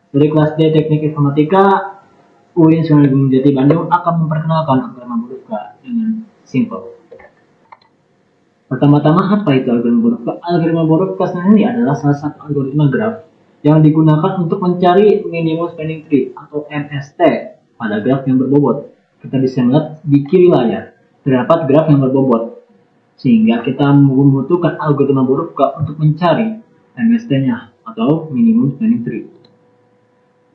Dari kelas D Teknik Informatika UIN Sunan Gunung Jati Bandung akan memperkenalkan algoritma huruf K dengan simple. Pertama-tama, apa itu algoritma huruf K? Algoritma huruf K sendiri adalah salah satu algoritma graf yang digunakan untuk mencari minimum spanning tree atau MST pada graf yang berbobot. Kita bisa melihat di kiri layar terdapat graf yang berbobot, sehingga kita membutuhkan algoritma huruf K untuk mencari MST-nya atau minimum spanning tree.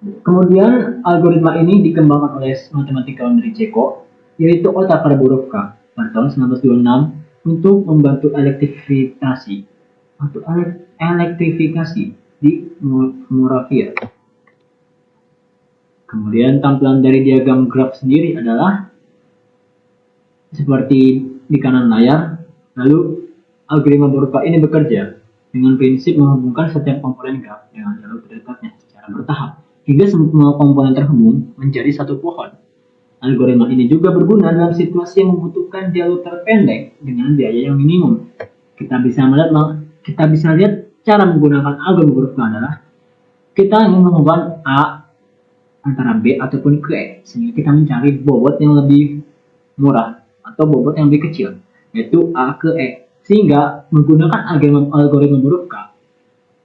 Kemudian algoritma ini dikembangkan oleh matematikawan dari Ceko, yaitu Otto pada huruf K pada tahun 1926 untuk membantu elektrifikasi di Moravia. Kemudian tampilan dari diagram graf sendiri adalah seperti di kanan layar. Lalu algoritma huruf K ini bekerja dengan prinsip menghubungkan setiap komponen graf dengan jalur terdekatnya secara bertahap hingga semua komponen terhubung menjadi satu pohon. Algoritma ini juga berguna dalam situasi yang membutuhkan jalur terpendek dengan biaya yang minimum. Kita bisa lihat cara menggunakan algoritma huruf K adalah kita ingin menghubungkan A antara B ataupun ke E, sehingga kita mencari bobot yang lebih murah atau bobot yang lebih kecil, yaitu A ke E. Sehingga menggunakan algoritma huruf K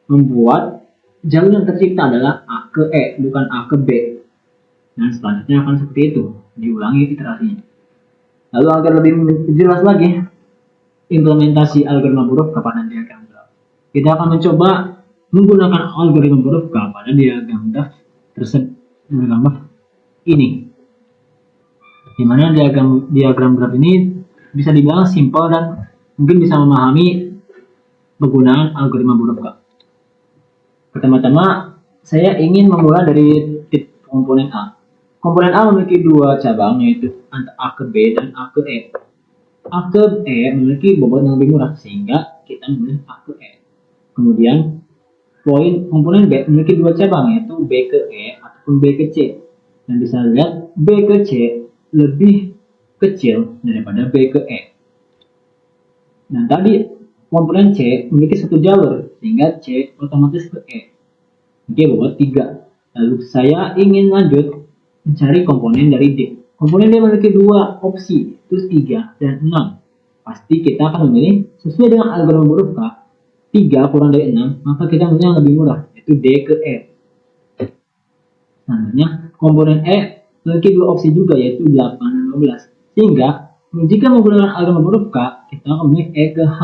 membuat jalur yang tercipta adalah A ke E, bukan A ke B. Dan selanjutnya akan seperti itu, diulangi iterasinya. Lalu agar lebih jelas lagi implementasi algoritma huruf K pada diagram graf, kita akan mencoba menggunakan algoritma huruf K pada diagram graf tersebut ini. Dimana diagram graf ini bisa dibilang simpel dan mungkin bisa memahami penggunaan algoritma huruf K. Pertama-tama, saya ingin memulai dari tip komponen A. Komponen A memiliki dua cabang, yaitu A ke B dan A ke E. A ke E memiliki bobot yang lebih murah, sehingga kita memilih A ke E. Kemudian, komponen B memiliki dua cabang, yaitu B ke E ataupun B ke C. Dan bisa lihat B ke C lebih kecil daripada B ke E. Dan tadi komponen C memiliki satu jalur, sehingga C otomatis ke E. Oke, bobot 3. Lalu saya ingin lanjut mencari komponen dari D. Komponen D memiliki dua opsi, itu 3 dan 6. Pasti kita akan memilih sesuai dengan algoritma huruf K, 3 kurang dari 6, maka kita memilih yang lebih murah, yaitu D ke E. Selanjutnya, komponen E memiliki dua opsi juga, yaitu 8 dan 12. Sehingga, jika menggunakan algoritma huruf K, kita akan memilih E ke H,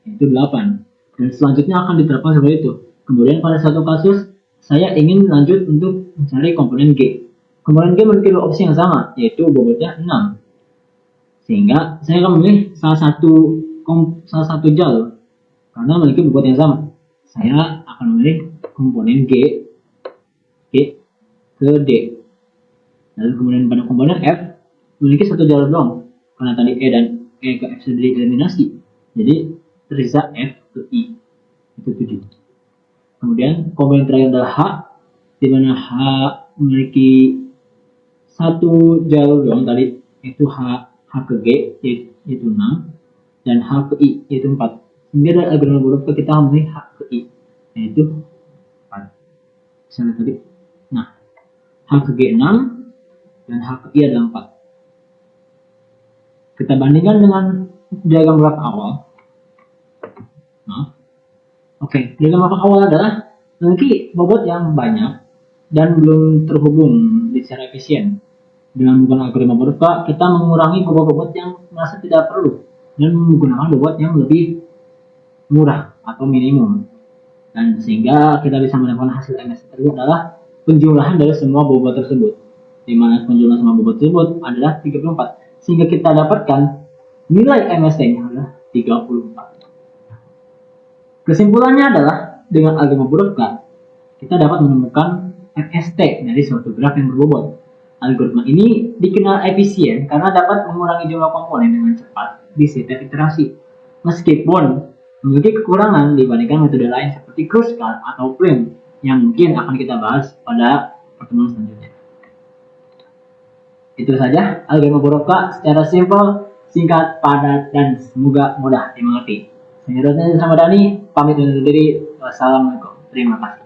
yaitu 8. Dan selanjutnya akan diterapkan seperti itu. Kemudian pada satu kasus, saya ingin lanjut untuk mencari komponen G. Komponen G memiliki dua opsi yang sama, yaitu bobotnya 6. Sehingga saya akan memilih salah satu jalur karena memiliki bobot yang sama. Saya akan memilih komponen G ke D. Lalu kemudian pada komponen F memiliki satu jalur doang, karena tadi E dan E ke F sudah dieliminasi. Jadi tersisa F ke I, itu 7. Kemudian komponen terakhir adalah H, di mana H memiliki satu jalur doang tadi, yaitu H ke G, yaitu 6, dan H ke I, yaitu 4. Sehingga dari algoritma huruf K kita memilih H ke I, yaitu 4. Misalnya tadi, nah, H ke G 6, dan H ke I adalah 4. Kita bandingkan dengan diagram graf awal. Nah, oke, diagram graf awal adalah memiliki bobot yang banyak dan belum terhubung secara efisien. Dengan menggunakan algoritma huruf K, kita mengurangi bobot-bobot yang merasa tidak perlu dan menggunakan bobot yang lebih murah atau minimum. Dan sehingga kita bisa mendapatkan hasil MST tersebut adalah penjumlahan dari semua bobot tersebut, di mana penjumlahan semua bobot tersebut adalah 34, sehingga kita dapatkan nilai MST-nya adalah 34. Kesimpulannya adalah dengan algoritma huruf K, kita dapat menemukan MST dari suatu graf yang berbobot. Algoritma ini dikenal efisien karena dapat mengurangi jumlah komponen dengan cepat di setiap iterasi, meskipun memiliki kekurangan dibandingkan metode lain seperti Kruskal atau Prim yang mungkin akan kita bahas pada pertemuan selanjutnya. Itu saja algoritma huruf K secara simpel, singkat, padat, dan semoga mudah dimengerti. Saya Rosnel Samadani, pamit undur diri. Wassalamualaikum. Terima kasih.